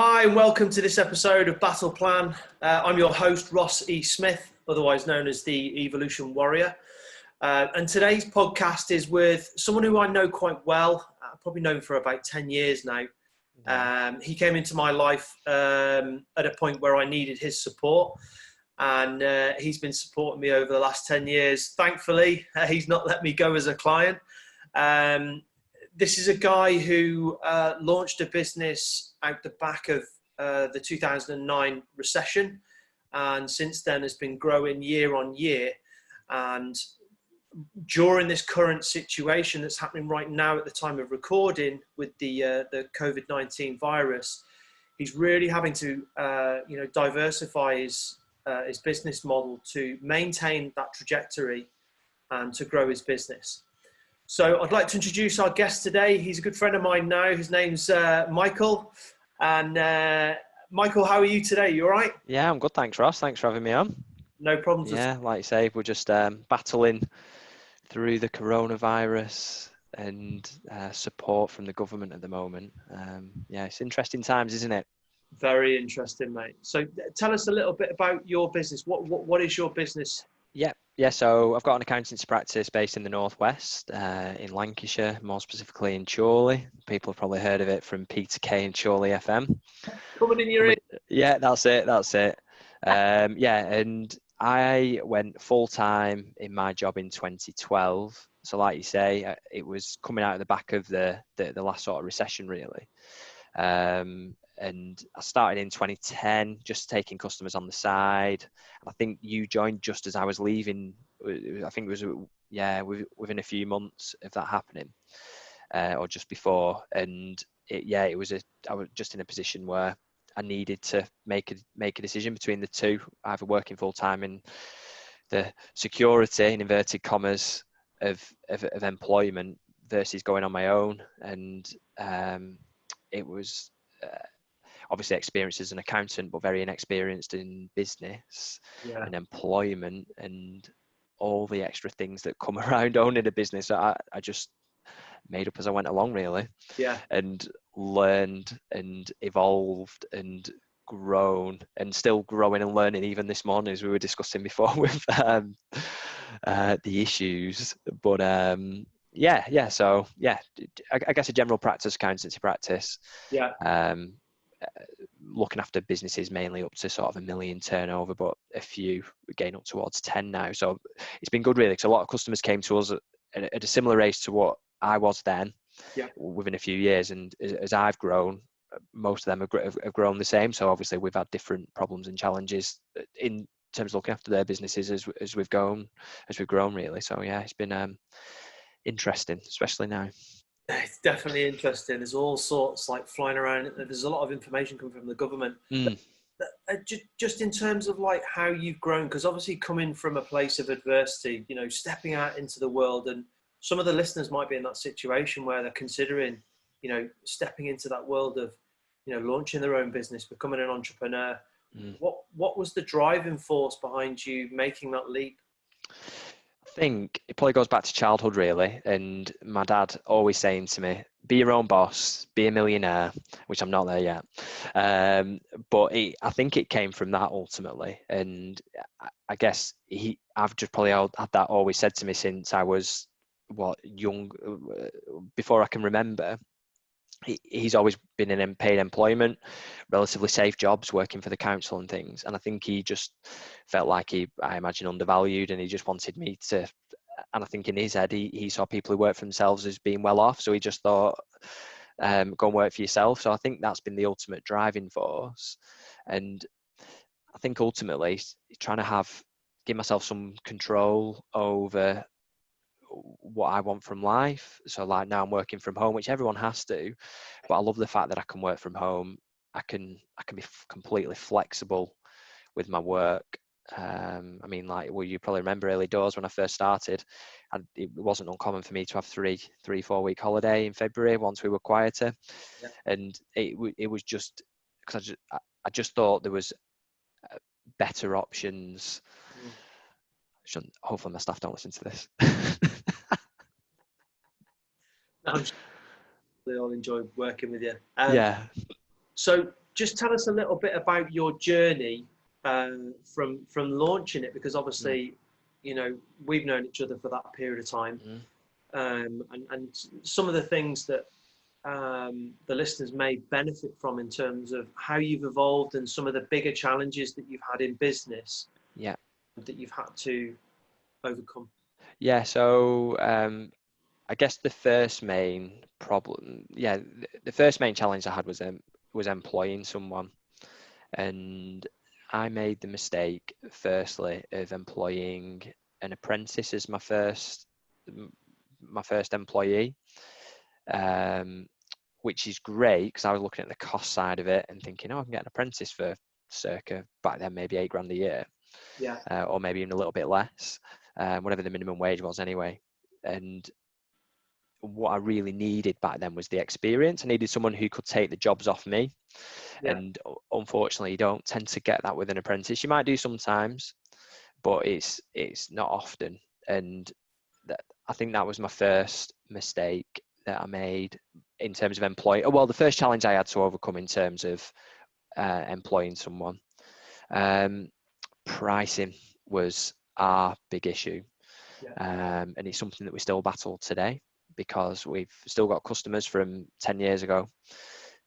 Hi, and welcome to this episode of Battle Plan. I'm your host, Ross E. Smith, otherwise known as the Evolution Warrior. And today's podcast is with someone who I know quite well. I've probably known for about 10 years now. He came into my life at a point where I needed his support. And he's been supporting me over the last 10 years. Thankfully, he's not let me go as a client. This is a guy who launched a business out the back of the 2009 recession, and since then has been growing year on year. And during this current situation that's happening right now at the time of recording with the COVID-19 virus, he's really having to diversify his business model to maintain that trajectory and to grow his business. So I'd like to introduce our guest today. He's a good friend of mine now. His name's Michael. And Michael, how are you today? You all right? Yeah, I'm good. Thanks, Ross. Thanks for having me on. No problems. Yeah, like you say, we're just battling through the coronavirus and support from the government at the moment. Yeah, it's interesting times, isn't it? Very interesting, mate. So tell us a little bit about your business. What is your business? Yeah. So I've got an accountancy practice based in the Northwest, in Lancashire, more specifically in Chorley. People have probably heard of it from P2K and Chorley FM. Coming in your ear. Yeah, that's it. And I went full-time in my job in 2012. So like you say, it was coming out of the back of the last sort of recession, really. And I started in 2010, just taking customers on the side. I think you joined just as I was leaving. I think it was, within a few months of that happening, or just before. And I was just in a position where I needed to make a decision between the two, either working full time in the security, in inverted commas, of employment versus going on my own. And it was obviously experienced as an accountant, but very inexperienced in business and employment and all the extra things that come around owning a business. I just made up as I went along, really. And learned and evolved and grown, and still growing and learning even this morning, as we were discussing before with the issues. But so I guess a general practice, accountancy practice. Looking after businesses mainly up to sort of $1 million turnover, but a few getting up towards 10 now. So it's been good, really, because a lot of customers came to us at a similar age to what I was then, within a few years. And as I've grown, most of them have grown the same. So obviously we've had different problems and challenges in terms of looking after their businesses as we've grown, really. So yeah, it's been interesting, especially now. It's definitely interesting. There's all sorts like flying around. There's a lot of information coming from the government. Just in terms of like how you've grown, because obviously coming from a place of adversity, stepping out into the world, and some of the listeners might be in that situation where they're considering, stepping into that world of, launching their own business, becoming an entrepreneur. What was the driving force behind you making that leap? I think it probably goes back to childhood, really. And my dad always saying to me, be your own boss, be a millionaire, which I'm not there yet. But I think it came from that ultimately. And I guess I've just probably had that always said to me since I was young, before I can remember. He's always been in paid employment, relatively safe jobs, working for the council and things. And I think he just felt like I imagine, undervalued, and he just wanted me to. And I think in his head, he saw people who work for themselves as being well off. So he just thought, go and work for yourself. So I think that's been the ultimate driving force. And I think ultimately trying to give myself some control over what I want from life. So like now I'm working from home, which everyone has to, but I love the fact that I can work from home. I can be completely flexible with my work. You probably remember early doors when I first started, and it wasn't uncommon for me to have 3-4 week holiday in February once we were quieter. And it was just because I just thought there was better options. Hopefully my staff don't listen to this. I'm sure they all enjoy working with you. Yeah. So just tell us a little bit about your journey from launching it, because obviously, you know, we've known each other for that period of time, and some of the things that the listeners may benefit from in terms of how you've evolved and some of the bigger challenges that you've had in business, that you've had to overcome. Yeah. So I guess the first main problem, the first main challenge I had was employing someone, and I made the mistake, firstly, of employing an apprentice as my first employee, which is great because I was looking at the cost side of it and thinking, oh, I can get an apprentice for circa, back then, maybe £8,000 a year, or maybe even a little bit less, whatever the minimum wage was anyway. And what I really needed back then was the experience. I needed someone who could take the jobs off me. And unfortunately, you don't tend to get that with an apprentice. You might do sometimes, but it's not often. And I think that was my first mistake that I made in terms of employing. Well, the first challenge I had to overcome in terms of employing someone. Pricing was our big issue. And it's something that we still battle today, because we've still got customers from 10 years ago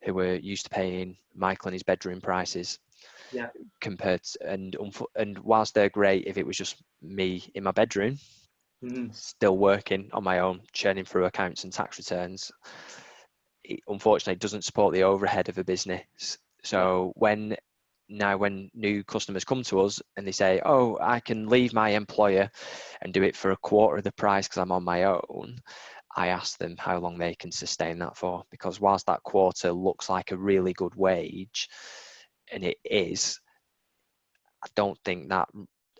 who were used to paying Michael and his bedroom prices, compared to, and whilst they're great if it was just me in my bedroom, still working on my own, churning through accounts and tax returns, it unfortunately doesn't support the overhead of a business. So when new customers come to us and they say, oh, I can leave my employer and do it for a quarter of the price because I'm on my own, I ask them how long they can sustain that for, because whilst that quarter looks like a really good wage, and it is, I don't think that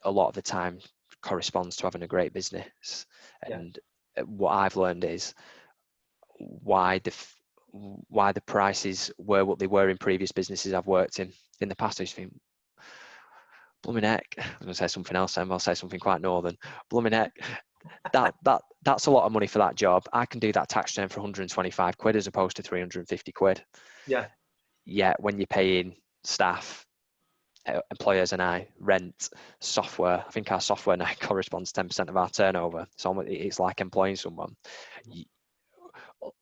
a lot of the time corresponds to having a great business. And what I've learned is why the prices were what they were in previous businesses I've worked in the past. I just think, blooming heck, I was going to say something else, and I'll say something quite northern. Blooming heck, that's a lot of money for that job. I can do that tax return for 125 quid as opposed to 350 quid. Yeah, when you're paying staff, employers and I, rent, software, I think our software now corresponds to 10% of our turnover. So it's like employing someone.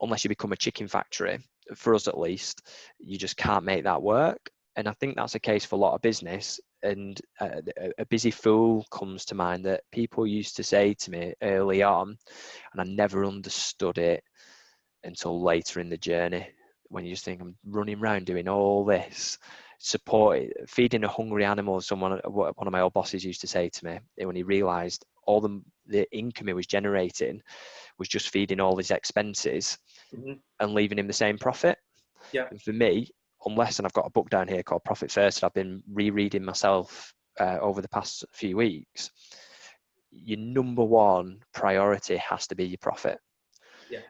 Unless you become a chicken factory, for us at least, you just can't make that work. And I think that's the case for a lot of business. And a busy fool comes to mind that people used to say to me early on, and I never understood it until later in the journey, when you just think, I'm running around doing all this, feeding a hungry animal. One of my old bosses used to say to me, when he realised all the income he was generating was just feeding all his expenses and leaving him the same profit. And for me, unless, and I've got a book down here called Profit First that I've been rereading myself over the past few weeks, your number one priority has to be your profit.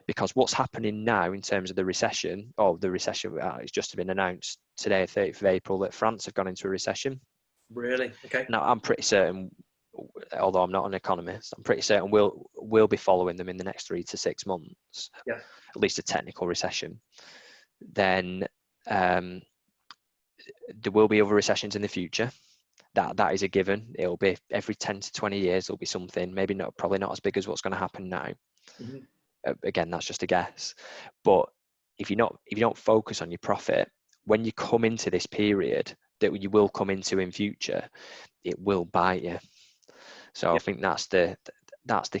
Because what's happening now in terms of the recession, it's just been announced today, 30th of April, that France have gone into a recession. Really? Okay. Now, I'm pretty certain, although I'm not an economist, I'm pretty certain we'll be following them in the next 3 to 6 months, at least a technical recession. Then there will be other recessions in the future. That is a given. It'll be every 10 to 20 years, there'll be something, probably not as big as what's going to happen now. Again, that's just a guess. But if you don't focus on your profit, when you come into this period that you will come into in future, it will bite you. So I think that's the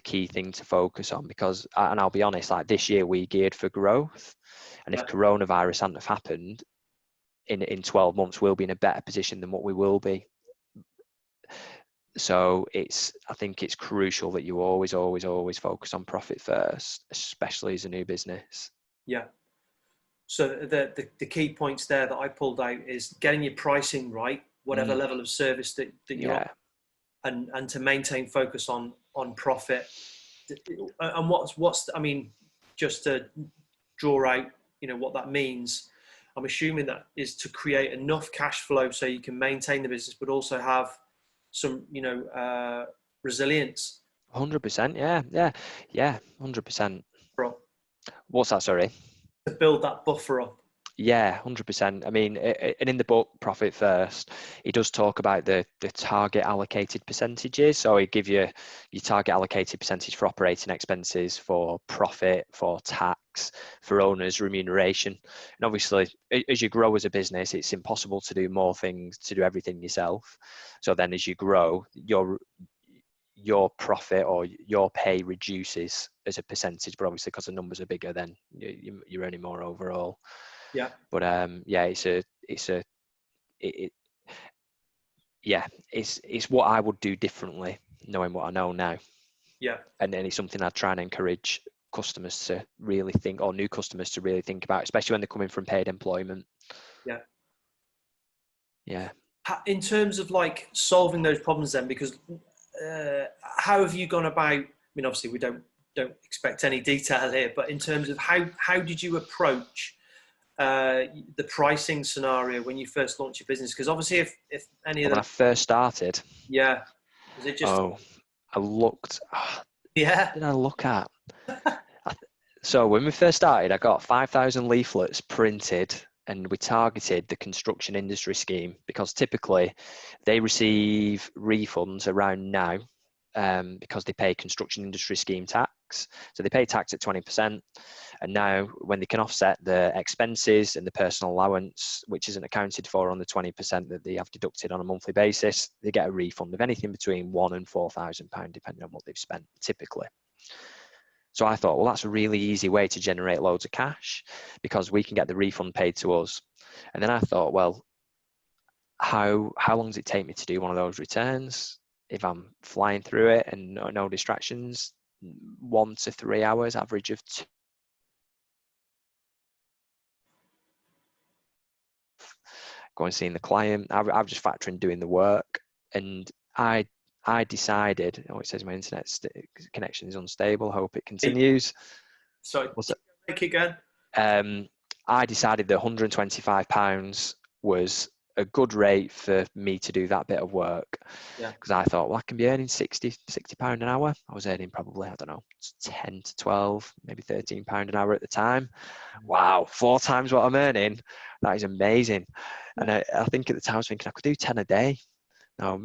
key thing to focus on, because, and I'll be honest, like this year we geared for growth, and if coronavirus hadn't have happened, in 12 months we'll be in a better position than what we will be. So I think it's crucial that you always focus on profit first, especially as a new business. So the key points there that I pulled out is getting your pricing right, whatever level of service that you're on, and to maintain focus on profit. And what's I mean, just to draw out, what that means, I'm assuming that is to create enough cash flow so you can maintain the business, but also have some, resilience. 100%. Yeah. 100%. What's that? Sorry. To build that buffer up. Yeah, 100%. I mean, and in the book, Profit First, he does talk about the target allocated percentages. So he give you your target allocated percentage for operating expenses, for profit, for tax, for owners' remuneration. And obviously, as you grow as a business, it's impossible to do more things, to do everything yourself. So then as you grow, your profit or your pay reduces as a percentage, but obviously because the numbers are bigger, then you're earning more overall. Yeah. But yeah, it's what I would do differently, knowing what I know now. Yeah. And then it's something I'd try and encourage customers to really think, or new customers to really think about, especially when they're coming from paid employment. Yeah. Yeah. In terms of like solving those problems then, because how have you gone about, I mean, obviously we don't expect any detail here, but in terms of how did you approach the pricing scenario when you first launched your business? Because obviously if any of When them, I first started, yeah, was it just, I looked, yeah, what did I look at? So when we first started, I got 5,000 leaflets printed, and we targeted the construction industry scheme because typically they receive refunds around now because they pay construction industry scheme tax. So they pay tax at 20%. And now when they can offset the expenses and the personal allowance, which isn't accounted for on the 20% that they have deducted on a monthly basis, they get a refund of anything between £1,000 and £4,000, depending on what they've spent typically. So I thought, well, that's a really easy way to generate loads of cash because we can get the refund paid to us. And then I thought, well, how long does it take me to do one of those returns if I'm flying through it and no distractions? 1 to 3 hours, average of 2. Going seeing the client. I was just factoring doing the work, and I decided. Oh, it says my internet connection is unstable. Hope it continues. sorry, What's it? make it again. I decided that £125 was a good rate for me to do that bit of work. Yeah. Because I thought, well, I can be earning £60 an hour. I was earning probably, I don't know, 10 to 12, maybe £13 an hour at the time. Wow, 4 times what I'm earning. That is amazing. And I think at the time I was thinking I could do 10 a day.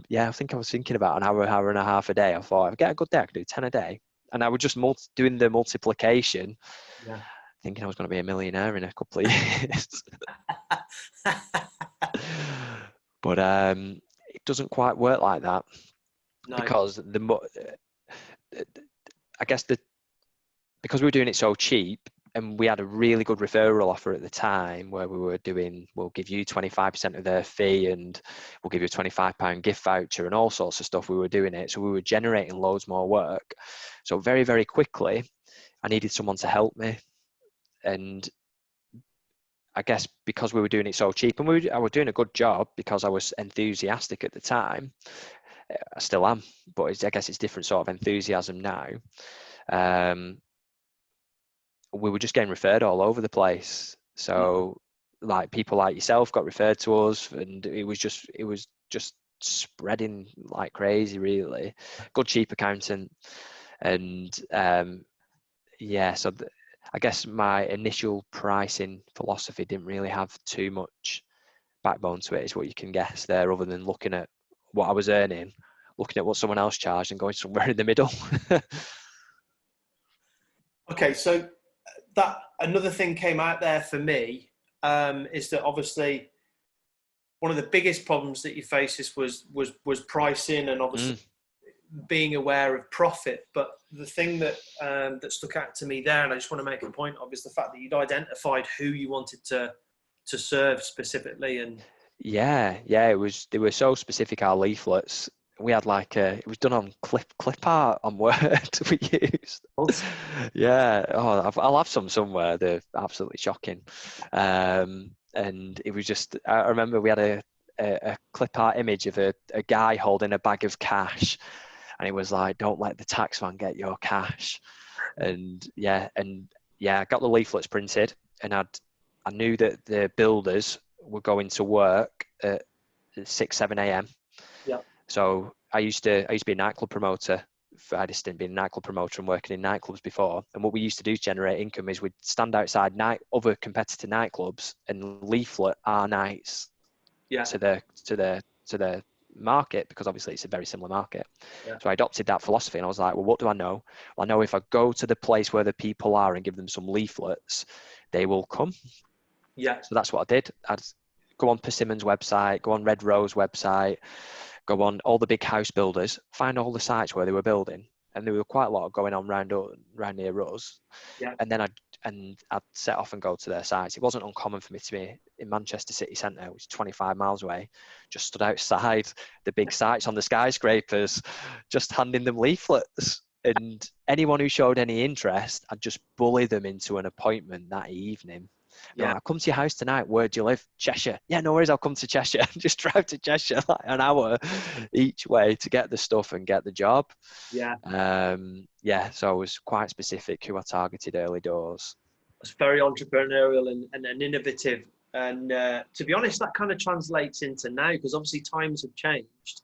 Yeah, I think I was thinking about an hour and a half a day. I thought, if I get a good day, I could do 10 a day. And I was just doing the multiplication, Yeah. thinking I was going to be a millionaire in a couple of years. But it doesn't quite work like that. No. Because I guess because we were doing it so cheap, and we had a really good referral offer at the time where we were doing, we'll give you 25% of their fee and we'll give you a £25 gift voucher and all sorts of stuff. We were doing it. So we were generating loads more work. So very, very quickly, I needed someone to help me. And I guess because we were doing it so cheap, and I was doing a good job because I was enthusiastic at the time. I still am, but I guess it's different sort of enthusiasm now. We were just getting referred all over the place. So like people like yourself got referred to us, and it was just spreading like crazy, really. Good cheap accountant. And yeah, so I guess my initial pricing philosophy didn't really have too much backbone to it, is what you can guess there, other than looking at what I was earning, looking at what someone else charged and going somewhere in the middle. Okay, so that another thing came out there for me is that obviously one of the biggest problems that you face was pricing and obviously being aware of profit. But the thing that that stuck out to me there, and I just want to make a point of, is the fact that you'd identified who you wanted to serve specifically. And yeah, they were so specific, our leaflets. We had like it was done on clip art on Word we used. Yeah, I'll have some somewhere. They're absolutely shocking. And it was just, I remember we had a clip art image of a guy holding a bag of cash, and it was like, don't let the tax man get your cash. And yeah, I got the leaflets printed, and I knew that the builders were going to work at 6, 7 a.m. yeah, So I used to be a nightclub promoter. I had a stint being a nightclub promoter and working in nightclubs before. And what we used to do to generate income is we'd stand outside other competitor nightclubs and leaflet our nights to the market, because obviously it's a very similar market. So I adopted that philosophy, and I was like, well, what do I know? Well, I know if I go to the place where the people are and give them some leaflets, they will come. So that's what I did. I'd go on Persimmon's website, go on Red Rose website, go on all the big house builders, find all the sites where they were building, and there were quite a lot going on round near us. And then I'd set off and go to their sites. It wasn't uncommon for me to be in Manchester city centre, which is 25 miles away, just stood outside the big sites on the skyscrapers, just handing them leaflets. And anyone who showed any interest, I'd just bully them into an appointment that evening. I'll come to your house tonight. Where do you live? Cheshire. Yeah, no worries. I'll come to Cheshire. Just drive to Cheshire like an hour each way to get the stuff and get the job. So I was quite specific who I targeted early doors. It's very entrepreneurial and innovative. And to be honest, that kind of translates into now, because obviously times have changed.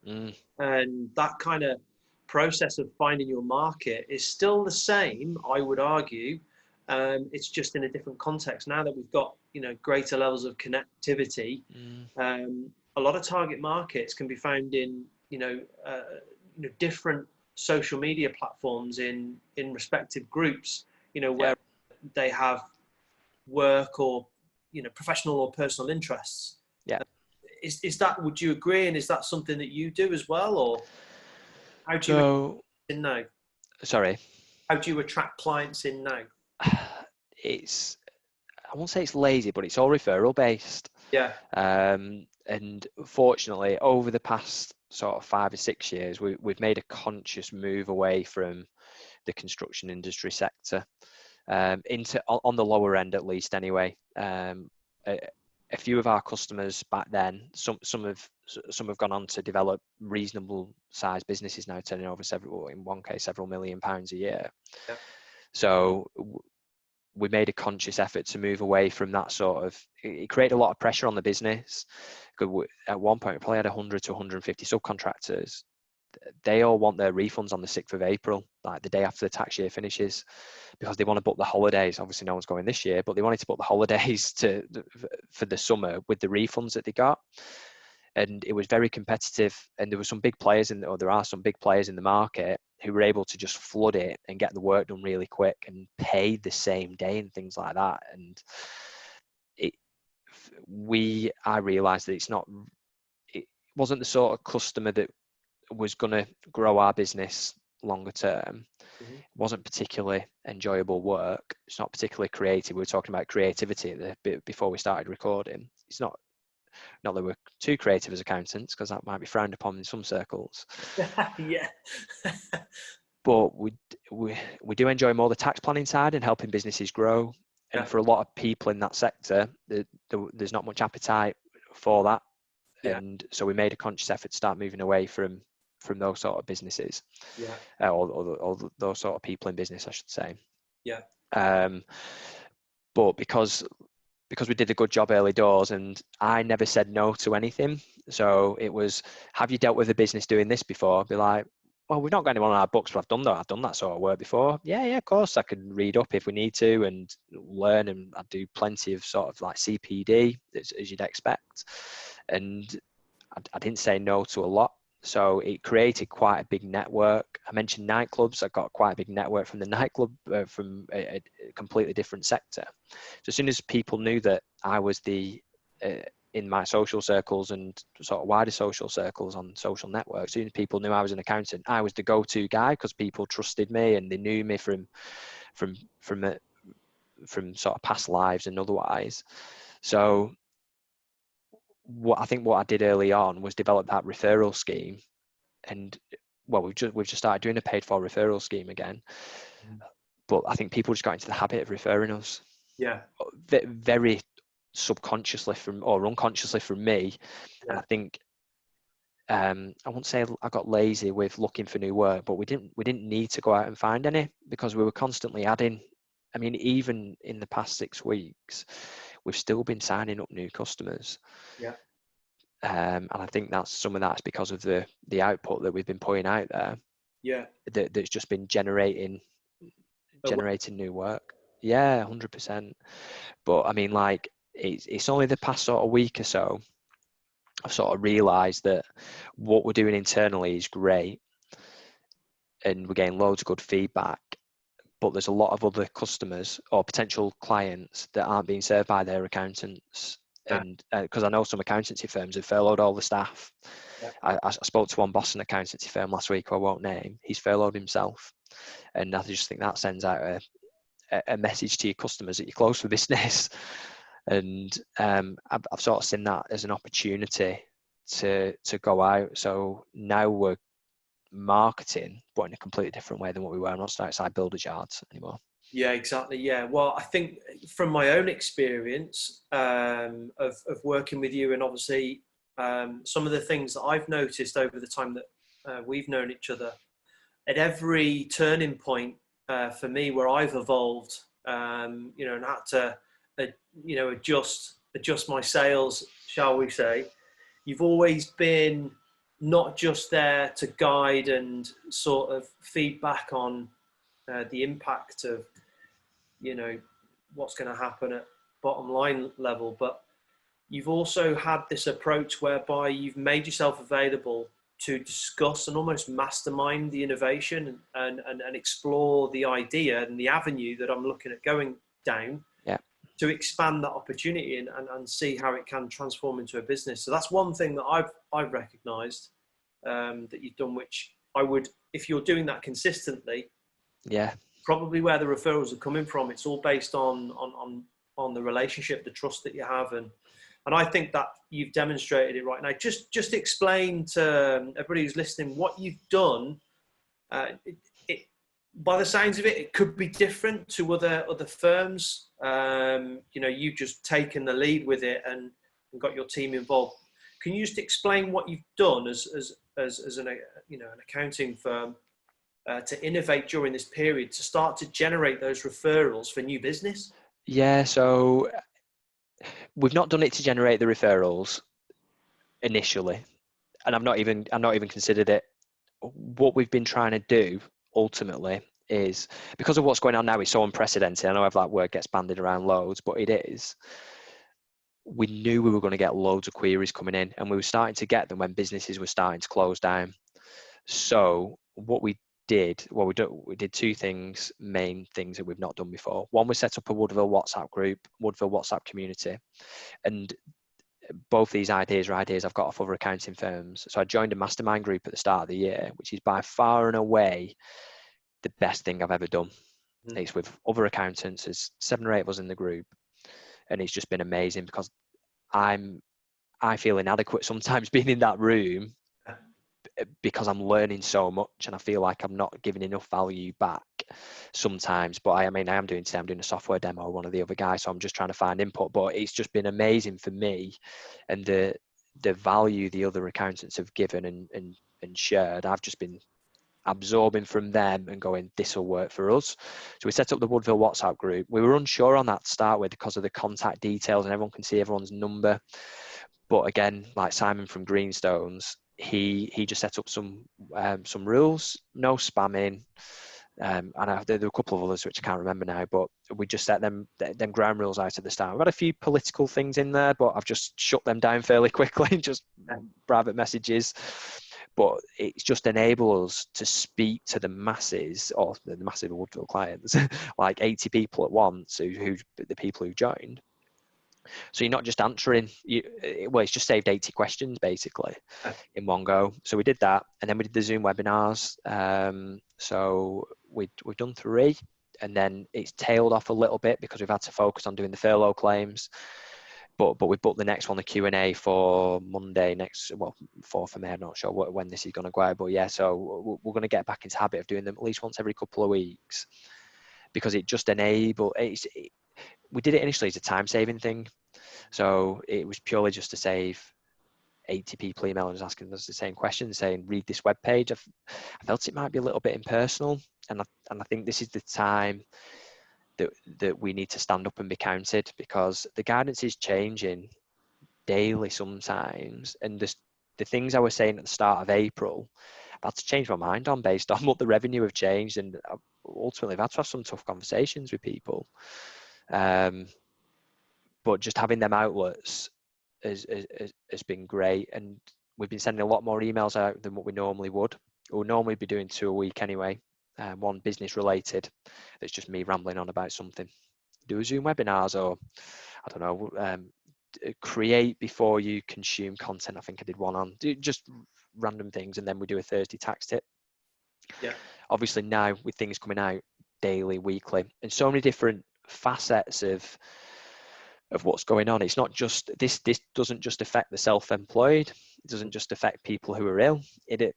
And that kind of process of finding your market is still the same, I would argue. It's just in a different context now that we've got, greater levels of connectivity. A lot of target markets can be found in, different social media platforms in respective groups, where they have work or, professional or personal interests. Is that, would you agree? And is that something that you do as well, or how do you in now? Sorry. How do you attract clients in now? I won't say it's lazy, but it's all referral based. And fortunately, over the past sort of 5 or 6 years, we've made a conscious move away from the construction industry sector, into on the lower end at least anyway. A few of our customers back then, some have gone on to develop reasonable sized businesses now, turning over in one case several £1 million a year. So we made a conscious effort to move away from that sort of. It created a lot of pressure on the business. At one point, we probably had 100 to 150 subcontractors. They all want their refunds on the 6th of April, like the day after the tax year finishes, because they want to book the holidays. Obviously, no one's going this year, but they wanted to book the holidays for the summer with the refunds that they got. And it was very competitive. And there are some big players in the market who were able to just flood it and get the work done really quick and pay the same day and things like that. And I realized that it wasn't the sort of customer that was going to grow our business longer term. It wasn't particularly enjoyable work. It's not particularly creative. We were talking about creativity before we started recording. It's not that we're too creative as accountants, because that might be frowned upon in some circles. But we do enjoy more the tax planning side and helping businesses grow. And for a lot of people in that sector, there's not much appetite for that. And so we made a conscious effort to start moving away from those sort of businesses, or those sort of people in business, I should say. But because we did a good job early doors, and I never said no to anything. So it was, have you dealt with a business doing this before? I'd be like, well, we've not got anyone on our books, but I've done that sort of work before. Yeah, of course, I can read up if we need to and learn, and I do plenty of sort of like CPD, as you'd expect. And I didn't say no to a lot. So it created quite a big network. I mentioned nightclubs. I got quite a big network from the nightclub, from a completely different sector. So as soon as people knew that I was in my social circles and sort of wider social circles on social networks, as soon as people knew I was an accountant, I was the go-to guy, because people trusted me and they knew me from sort of past lives and otherwise. So what I did early on was develop that referral scheme. And well, we've just started doing a paid for referral scheme again. But I think people just got into the habit of referring us. Very subconsciously or unconsciously from me. And I think I won't say I got lazy with looking for new work, but we didn't need to go out and find any, because we were constantly adding. I mean, even in the past 6 weeks, we've still been signing up new customers. And I think some of that's because of the output that we've been putting out there. Yeah. that's just been generating Oh, new work. Yeah, 100%. But I mean, like, it's only the past sort of week or so I've sort of realised that what we're doing internally is great, and we're getting loads of good feedback. But there's a lot of other customers or potential clients that aren't being served by their accountants. yeah. And because I know some accountancy firms have furloughed all the staff. Yeah. I spoke to one Boston accountancy firm last week who I won't name. He's furloughed himself. And I just think that sends out a message to your customers that you're close for business. And I've sort of seen that as an opportunity to go out. So now we're marketing, but in a completely different way than what we were. I'm not outside builders yards anymore. Yeah, exactly. Yeah. Well, I think from my own experience of working with you, and obviously some of the things that I've noticed over the time that we've known each other, at every turning point for me where I've evolved, and had to, adjust my sales, shall we say, you've always been not just there to guide and sort of feedback on the impact of what's going to happen at bottom line level, but you've also had this approach whereby you've made yourself available to discuss and almost mastermind the innovation and explore the idea and the avenue that I'm looking at going down, Yeah. to expand that opportunity and see how it can transform into a business. So that's one thing that I've recognized that you've done, which I would, if you're doing that consistently, Yeah. probably where the referrals are coming from, it's all based on the relationship, the trust that you have, and I think that you've demonstrated it right now. Just explain to everybody who's listening what you've done. By the sounds of it, it could be different to other firms. You've just taken the lead with it and got your team involved. Can you just explain what you've done as an accounting firm to innovate during this period to start to generate those referrals for new business? Yeah. So we've not done it to generate the referrals initially, and I've not even considered it. What we've been trying to do ultimately is, because of what's going on now, is so unprecedented. I know that word gets bandied around loads, but it is. We knew we were going to get loads of queries coming in, and we were starting to get them when businesses were starting to close down. So what we did, we did two things, main things that we've not done before. One, we set up a Woodville WhatsApp group, Woodville WhatsApp community, and both these ideas are ideas I've got off other accounting firms. So I joined a mastermind group at the start of the year, which is by far and away the best thing I've ever done. It's with other accountants. There's 7 or 8 of us in the group, and it's just been amazing because I feel inadequate sometimes being in that room because I'm learning so much, and I feel like I'm not giving enough value back sometimes. But I am doing today, I'm doing a software demo with one of the other guys, so I'm just trying to find input. But it's just been amazing for me, and the value the other accountants have given and shared, I've just been absorbing from them and going, this will work for us. So we set up the Woodville WhatsApp group. We were unsure on that to start with because of the contact details, and everyone can see everyone's number. But again, like Simon from Greenstones, he just set up some rules, no spamming, and there were a couple of others which I can't remember now, but we just set them ground rules out at the start. We've had a few political things in there, but I've just shut them down fairly quickly, just private messages. But it's just enabled us to speak to the masses, or the massive Woodville clients, like 80 people at once, who the people who joined. So you're not just answering, it's just saved 80 questions basically in one go. So we did that, and then we did the Zoom webinars. So we've done 3, and then it's tailed off a little bit because we've had to focus on doing the furlough claims. But we booked the next one, the Q&A, for Monday next, 4th of May. I'm not sure when this is going to go out, but yeah, so we're going to get back into habit of doing them at least once every couple of weeks, because it just we did it initially as a time-saving thing. So it was purely just to save 80 people emailing us asking us the same questions, saying, read this webpage. I felt it might be a little bit impersonal, and I think this is the time that we need to stand up and be counted, because the guidance is changing daily sometimes, and the things I was saying at the start of April, had to change my mind on based on what the revenue have changed, and ultimately I've had to have some tough conversations with people. But just having them outlets has been great, and we've been sending a lot more emails out than what we normally would. We'll normally be doing 2 a week anyway. One business related, that's just me rambling on about something. Do a Zoom webinars, or I don't know, create before you consume content. I think I did one on just random things, and then we do a Thursday tax tip. Yeah. Obviously now with things coming out daily, weekly, and so many different facets of what's going on. It's not just this doesn't just affect the self-employed. It doesn't just affect people who are ill. It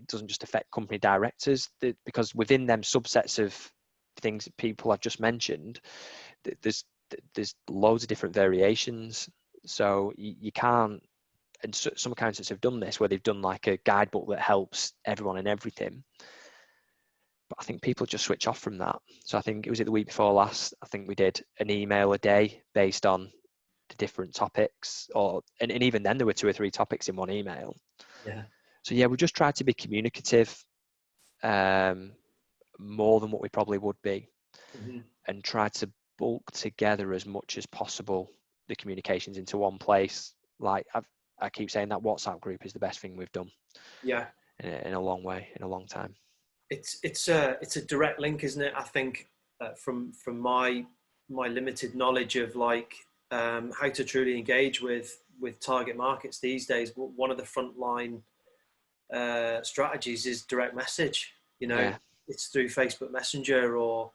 doesn't just affect company directors, because within them subsets of things that people have just mentioned, there's loads of different variations. So you can't, and some accountants have done this where they've done like a guidebook that helps everyone and everything. But I think people just switch off from that. So I think it was the week before last, I think we did an email a day based on the different topics, and even then there were 2 or 3 topics in one email. Yeah. So yeah, we just tried to be communicative, more than what we probably would be, and try to bulk together as much as possible the communications into one place. Like I keep saying, that WhatsApp group is the best thing we've done. Yeah. In a long way, in a long time. It's a direct link, isn't it? I think from my limited knowledge of like how to truly engage with target markets these days, one of the frontline strategies is direct message. It's through Facebook Messenger or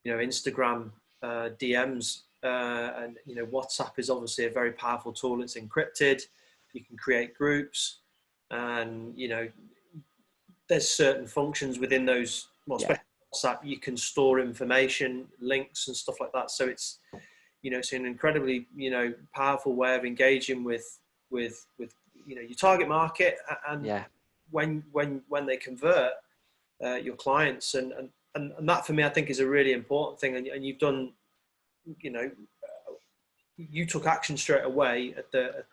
Instagram DMs, and WhatsApp is obviously a very powerful tool. It's encrypted. You can create groups, and there's certain functions within those. Especially WhatsApp, you can store information, links, and stuff like that. So it's it's an incredibly powerful way of engaging with your target market, and when they convert your clients, and that for me I think is a really important thing. And you've done, you took action straight away at the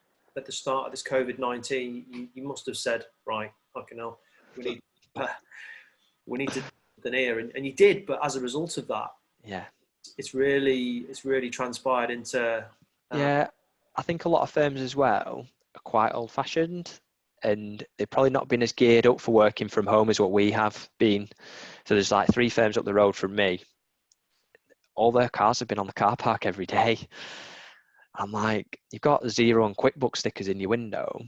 start of this COVID-19. You must have said, right, fucking hell, we need to do something here, and you did. But as a result of that, it's really transpired into I think a lot of firms as well are quite old-fashioned, and they've probably not been as geared up for working from home as what we have been. So there's like 3 firms up the road from me. All their cars have been on the car park every day. I'm like, you've got Xero and QuickBooks stickers in your window.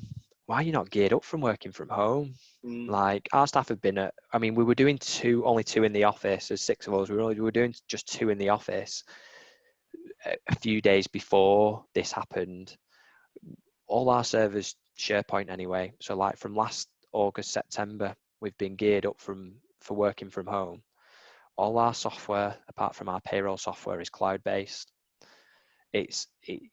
Why are you not geared up from working from home? Like our staff have been we were doing only two in the office. There's 6 of us. We were doing just 2 in the office a few days before this happened. All our servers SharePoint anyway. So like from last August, September, we've been geared up for working from home. All our software, apart from our payroll software, is cloud-based. It's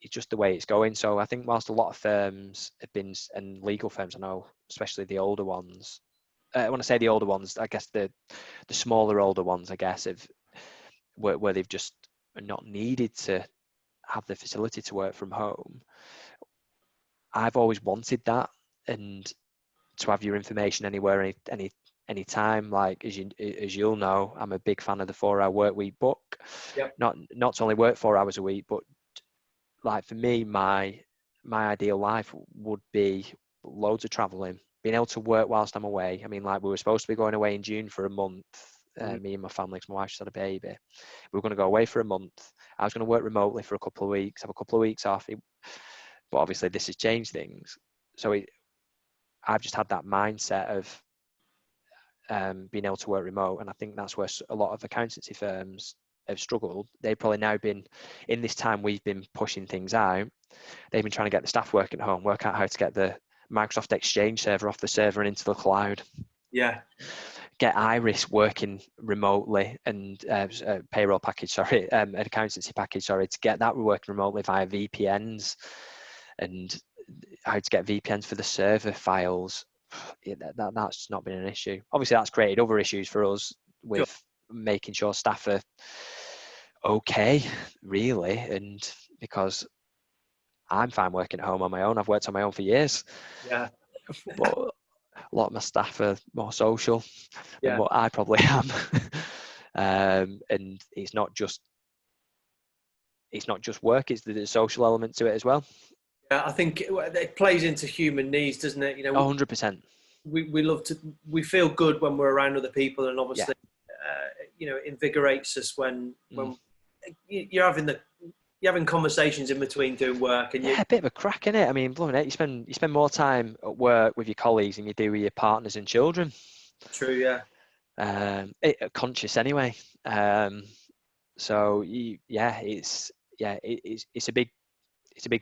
just the way it's going. So I think whilst a lot of firms have been, and legal firms, I know, especially the older ones, when I say the older ones, I guess the smaller older ones, I guess, where they've just not needed to have the facility to work from home. I've always wanted that, and to have your information anywhere, any time. Like as you'll know, I'm a big fan of the 4-hour work week book. Yep. Not to only work 4 hours a week, but like for me, my ideal life would be loads of traveling, being able to work whilst I'm away. I mean, like we were supposed to be going away in June for a month. Me and my family, because my wife just had a baby. We were going to go away for a month. I was going to work remotely for a couple of weeks, have a couple of weeks off. But obviously this has changed things. So I've just had that mindset of being able to work remote. And I think that's where a lot of accountancy firms have struggled. They've probably now been, in this time we've been pushing things out, they've been trying to get the staff working at home, work out how to get the Microsoft Exchange server off the server and into the cloud. Yeah. Get Iris working remotely, and payroll package, an accountancy package, to get that working remotely via VPNs, and how to get VPNs for the server files. That's not been an issue. Obviously, that's created other issues for us with making sure staff are okay, really, and because I'm fine working at home on my own. I've worked on my own for years. Yeah. But a lot of my staff are more social than Yeah. what I probably am. And it's not just work, it's the social element to it as well. Yeah, I think it plays into human needs, doesn't it? 100%. We love to, we feel good when we're around other people, and Yeah. obviously, it invigorates us when you're having conversations in between doing work, and a bit of a crack in it. I mean, blooming it, you spend more time at work with your colleagues than you do with your partners and children. True, yeah. Conscious anyway. So it's a big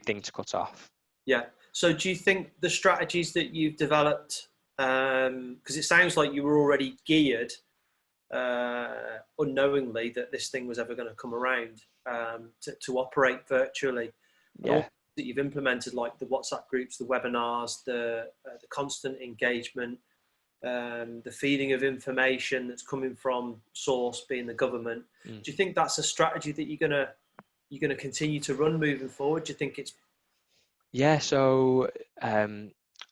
thing to cut off. Yeah. So do you think the strategies that you've developed, because it sounds like you were already geared unknowingly that this thing was ever going to come around, to operate virtually, and all that you've implemented, like the WhatsApp groups, the webinars, the constant engagement, the feeding of information that's coming from source being the government. Do you think that's a strategy that you're gonna continue to run moving forward? Do you think it's... Yeah, so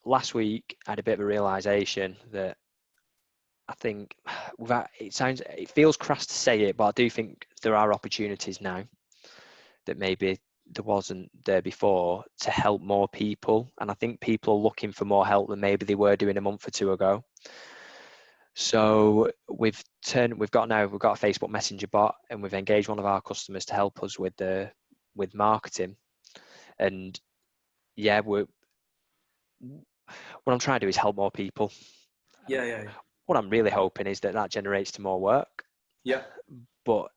last week I had a bit of a realization that I think it feels crass to say it, but I do think there are opportunities now that maybe there wasn't there before to help more people. And I think people are looking for more help than maybe they were doing a month or two ago. So we've got a Facebook Messenger bot, and we've engaged one of our customers to help us with marketing. And yeah, what I'm trying to do is help more people. Yeah. What I'm really hoping is that generates to more work. Yeah. But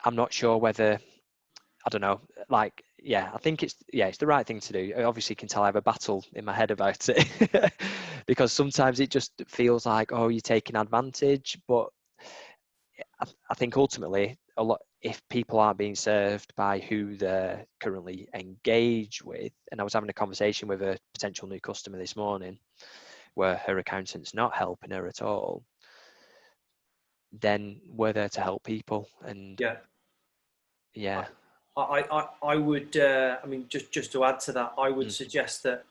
I'm not sure whether, I don't know, I think it's the right thing to do. I obviously can tell I have a battle in my head about it because sometimes it just feels like, oh, you're taking advantage. But I think ultimately, if people aren't being served by who they're currently engaged with, and I was having a conversation with a potential new customer this morning where her accountant's not helping her at all, then we're there to help people. And yeah. I would, just to add to that, I would suggest that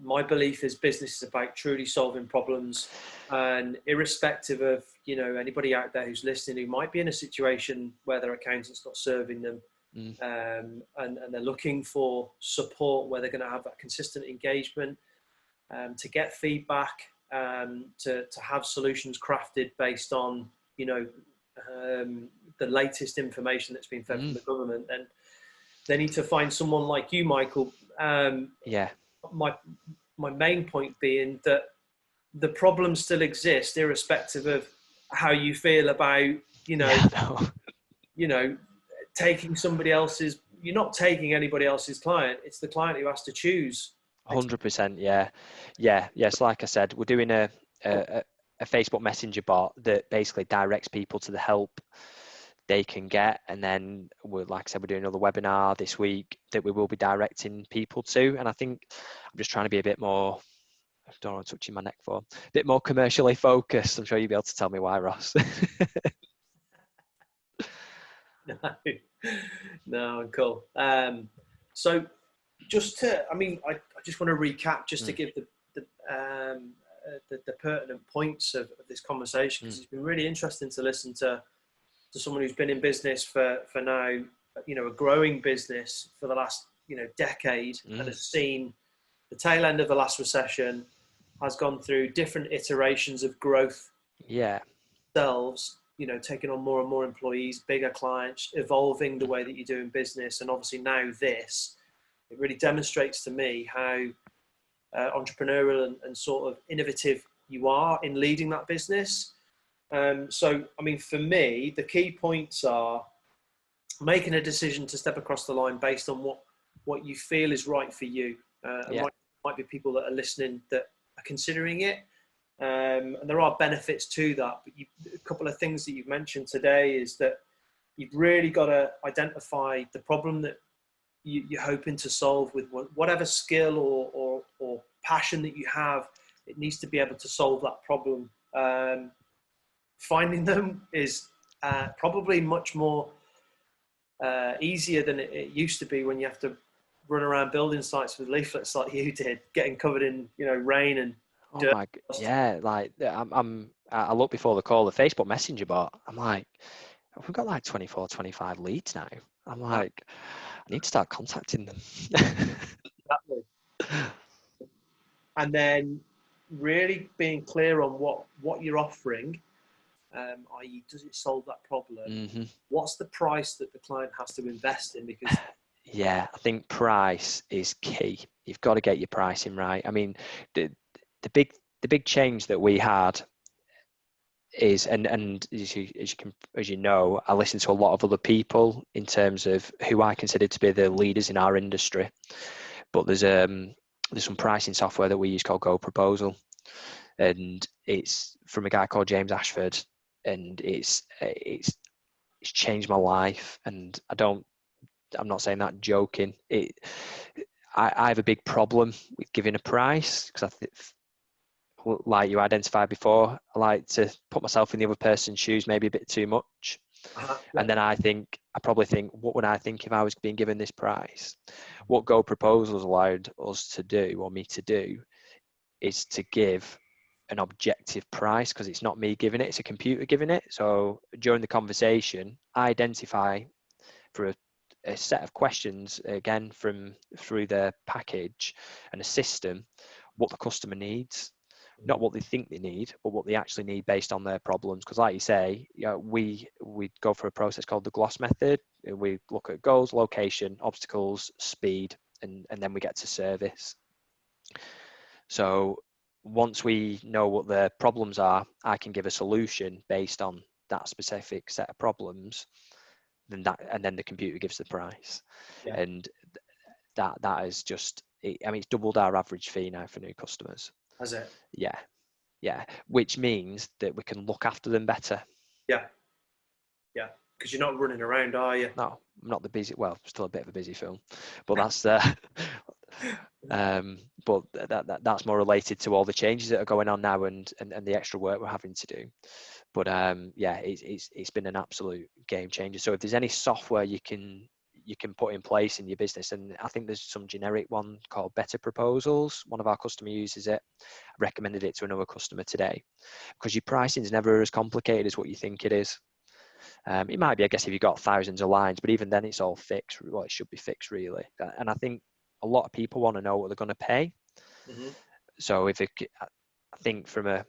my belief is business is about truly solving problems, and irrespective of, anybody out there who's listening who might be in a situation where their accountant's not serving them, and they're looking for support where they're going to have that consistent engagement, to get feedback, to have solutions crafted based on, the latest information that's been fed from the government, and they need to find someone like you, Michael. My main point being that the problems still exist, irrespective of how you feel about, taking somebody else's. You're not taking anybody else's client. It's the client who has to choose. 100%. Yeah. Yes. Like I said, we're doing a Facebook Messenger bot that basically directs people to the help they can get, and then we're doing another webinar this week that we will be directing people to. And I think I'm just trying to be a bit more, I don't want to touch my neck for, a bit more commercially focused. I'm sure you'll be able to tell me why, Ross. No, cool. So just to, I just want to recap just to give the pertinent points of this conversation, because it's been really interesting to listen to someone who's been in business for now, a growing business for the last, decade, and has seen the tail end of the last recession, has gone through different iterations of growth. Yeah. Themselves, taking on more and more employees, bigger clients, evolving the way that you're doing business. And obviously now it really demonstrates to me how entrepreneurial and sort of innovative you are in leading that business. So, for me, the key points are making a decision to step across the line based on what you feel is right for you. Might be people that are listening that are considering it. And there are benefits to that. But a couple of things that you've mentioned today is that you've really got to identify the problem that you're hoping to solve with whatever skill or passion that you have. It needs to be able to solve that problem. Finding them is probably much more easier than it used to be, when you have to run around building sites with leaflets like you did, getting covered in, rain and Oh dirt. my, yeah, like I looked before the call, the Facebook Messenger bot. I'm like, we've got like 24, 25 leads now. I'm like, I need to start contacting them. Exactly. And then really being clear on what you're offering, i.e., does it solve that problem? Mm-hmm. What's the price that the client has to invest in? Because yeah, I think price is key. You've got to get your pricing right. I mean, the big change that we had is, and as you know, I listen to a lot of other people in terms of who I consider to be the leaders in our industry. But there's some pricing software that we use called Go Proposal, and it's from a guy called James Ashford, and it's changed my life. And I'm not saying that joking. I have a big problem with giving a price because like you identified before, I like to put myself in the other person's shoes maybe a bit too much. yeah. And then I probably think, what would I think if I was being given this price? What Go Proposals allowed us to do, or me to do, is to give an objective price, because it's not me giving it, it's a computer giving it. So during the conversation, I identify for a set of questions, again, through the package and a system, what the customer needs. Not what they think they need, but what they actually need based on their problems. Because like you say, we go for a process called the gloss method. We look at goals, location, obstacles, speed, and then we get to service. So once we know what the problems are, I can give a solution based on that specific set of problems. And then the computer gives the price. Yeah. And that is just, it's doubled our average fee now for new customers. Has it? Yeah, which means that we can look after them better. Yeah. Because you're not running around, are you? No, I'm not the busy. Well, still a bit of a busy film, but that's but that's more related to all the changes that are going on now and the extra work we're having to do. But yeah, it's been an absolute game changer. So if there's any software you can put in place in your business, and I think there's some generic one called Better Proposals. One of our customers uses it. I recommended it to another customer today, because your pricing is never as complicated as what you think it is. It might be, I guess, if you've got thousands of lines, but even then it's all fixed. Well, it should be fixed, really. And I think a lot of people want to know what they're going to pay. Mm-hmm. So I think from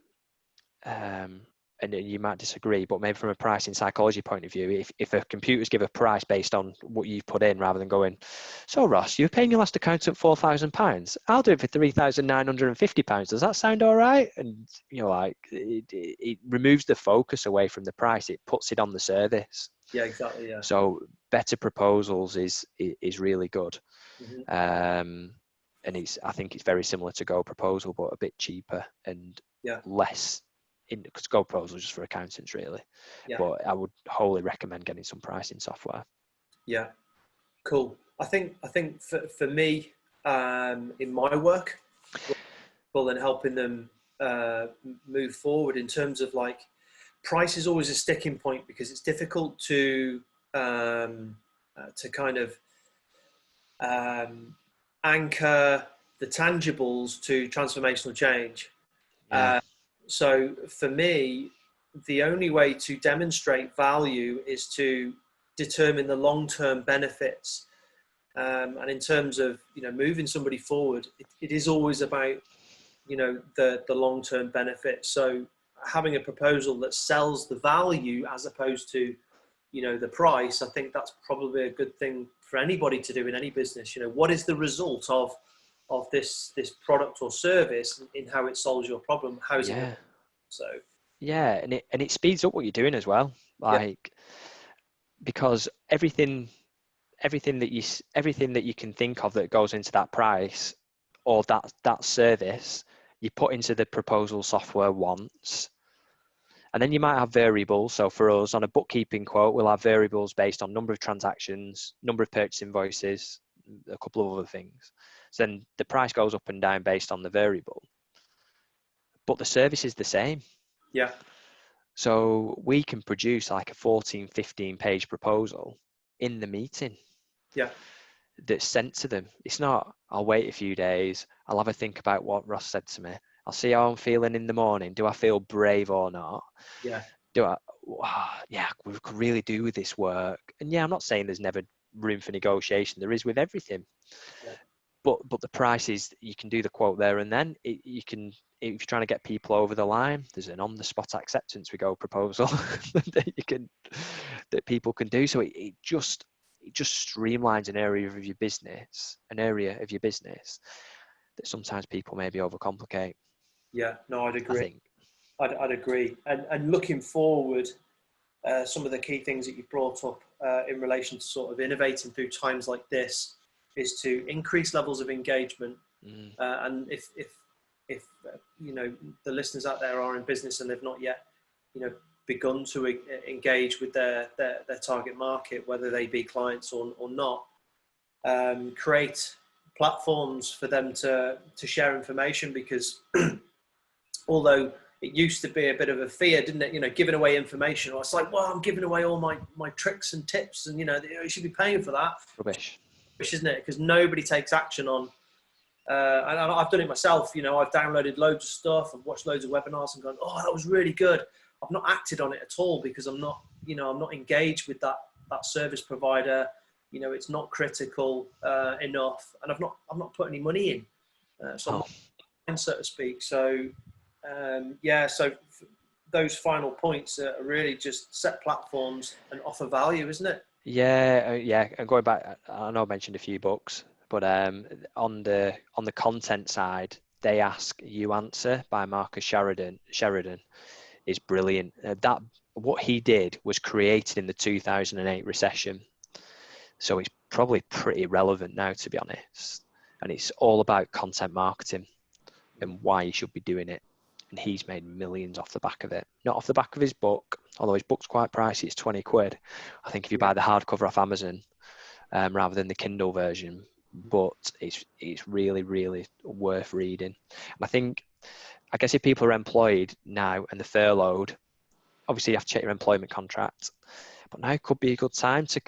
and you might disagree, but maybe from a pricing psychology point of view, if a computers give a price based on what you've put in, rather than going, so Ross, you're paying your last accountant £4,000. I'll do it for £3,950. Does that sound all right? And like it removes the focus away from the price. It puts it on the service. Yeah, exactly. Yeah. So Better Proposals is really good. Mm-hmm. And I think it's very similar to Go Proposal, but a bit cheaper and less. Because Go Proposal is just for accountants, really. Yeah. But I would wholly recommend getting some pricing software. Yeah. Cool. I think for me, in my work, and helping them move forward in terms of like price is always a sticking point, because it's difficult to kind of anchor the tangibles to transformational change. Yeah. So for me, the only way to demonstrate value is to determine the long-term benefits. And in terms of moving somebody forward, it is always about the long-term benefits. So having a proposal that sells the value as opposed to the price, I think that's probably a good thing for anybody to do in any business. What is the result of this product or service in how it solves your problem? How is it? So yeah, and it speeds up what you're doing as well. Like, because everything that you can think of that goes into that price or that service, you put into the proposal software once. And then you might have variables. So for us, on a bookkeeping quote, we'll have variables based on number of transactions, number of purchase invoices, a couple of other things. So then the price goes up and down based on the variable. But the service is the same. Yeah. So we can produce like a 14, 15 page proposal in the meeting. Yeah. that's sent to them. It's not, I'll wait a few days, I'll have a think about what Ross said to me, I'll see how I'm feeling in the morning, do I feel brave or not? Yeah. Do I, yeah, we could really do with this work. And yeah, I'm not saying there's never room for negotiation, there is with everything. Yeah. But the price is, you can do the quote there and then. You can, if you're trying to get people over the line, there's an on-the-spot acceptance we go proposal that people can do. So it just streamlines an area of your business, that sometimes people maybe overcomplicate. Yeah. No, I'd I agree. think. I'd agree. And looking forward, some of the key things that you brought up in relation to sort of innovating through times like this is to increase levels of engagement. And if you know, the listeners out there are in business and they've not yet, you know, begun to engage with their target market, whether they be clients or not, create platforms for them to share information, because although it used to be a bit of a fear, didn't it? You know, giving away information. It's like, well, I'm giving away all my tricks and tips, and you know, you should be paying for that. Rubbish, isn't it? Because nobody takes action on. And I've done it myself. You know, I've downloaded loads of stuff, I've watched loads of webinars, and gone, oh, that was really good. I've not acted on it at all because I'm not engaged with that service provider. You know, it's not critical enough, and I've not put any money in, so I'm not in, so to speak. So. So those final points are really just set platforms and offer value, isn't it? Yeah. And going back, I know I mentioned a few books, but on the content side, They Ask, You Answer by Marcus Sheridan is brilliant. That what he did was created in the 2008 recession, so it's probably pretty relevant now, to be honest. And it's all about content marketing and why you should be doing it. And he's made millions off the back of it. Not off the back of his book, although his book's quite pricey, it's 20 quid. I think if you buy the hardcover off Amazon, rather than the Kindle version, but it's really, really worth reading. And I guess if people are employed now and they're furloughed, obviously you have to check your employment contract, but now could be a good time to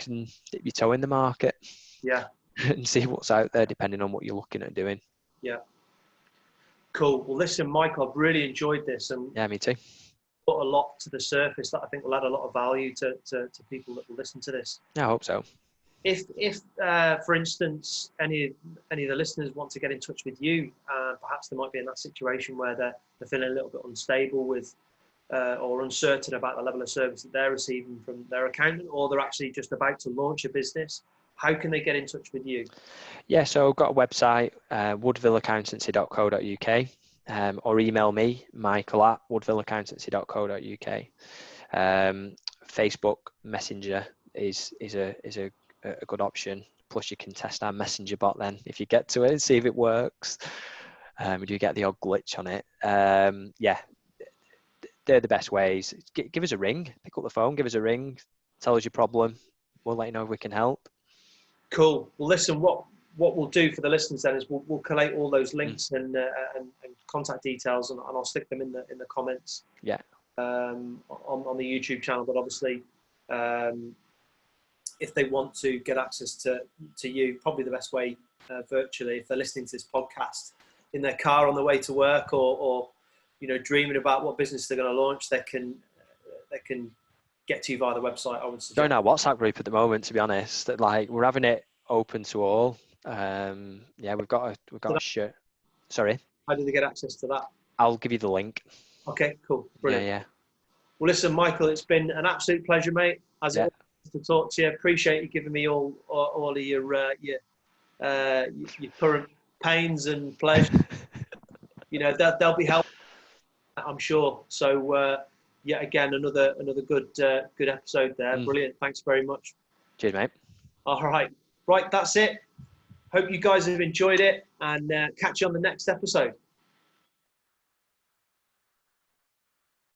dip your toe in the market. Yeah. And see what's out there depending on what you're looking at doing. Yeah. Cool. Well, listen, Michael, I've really enjoyed this, and yeah, me too. Put a lot to the surface that I think will add a lot of value to people that will listen to this. Yeah, I hope so. If for instance, any of the listeners want to get in touch with you, perhaps they might be in that situation where they're feeling a little bit unstable with or uncertain about the level of service that they're receiving from their accountant, or they're actually just about to launch a business, how can they get in touch with you? Yeah, so I've got a website, woodvilleaccountancy.co.uk, or email me, michael@woodvilleaccountancy.co.uk. Facebook Messenger is a good option. Plus, you can test our messenger bot then if you get to it and see if it works. We do get the odd glitch on it. They're the best ways. Give us a ring. Pick up the phone. Give us a ring. Tell us your problem. We'll let you know if we can help. Cool. Well, listen, what we'll do for the listeners then is we'll collate all those links and contact details, and I'll stick them in the comments. Yeah. On the YouTube channel, but obviously, if they want to get access to you, probably the best way virtually, if they're listening to this podcast in their car on the way to work, or you know, dreaming about what business they're going to launch, they can get to you via the website. I would suggest. Join our WhatsApp group at the moment, to be honest. Like, we're having it open to all. We've got a shirt. Sorry. How do they get access to that? I'll give you the link. Okay, cool, brilliant. Yeah. Well, listen, Michael, it's been an absolute pleasure, mate. It was to talk to you. Appreciate you giving me all of your current pains and pleasures. You know, they'll be helpful, I'm sure. So. Yet again, another good episode there. Brilliant. Thanks very much. Cheers, mate. All right. Right, that's it. Hope you guys have enjoyed it, and catch you on the next episode.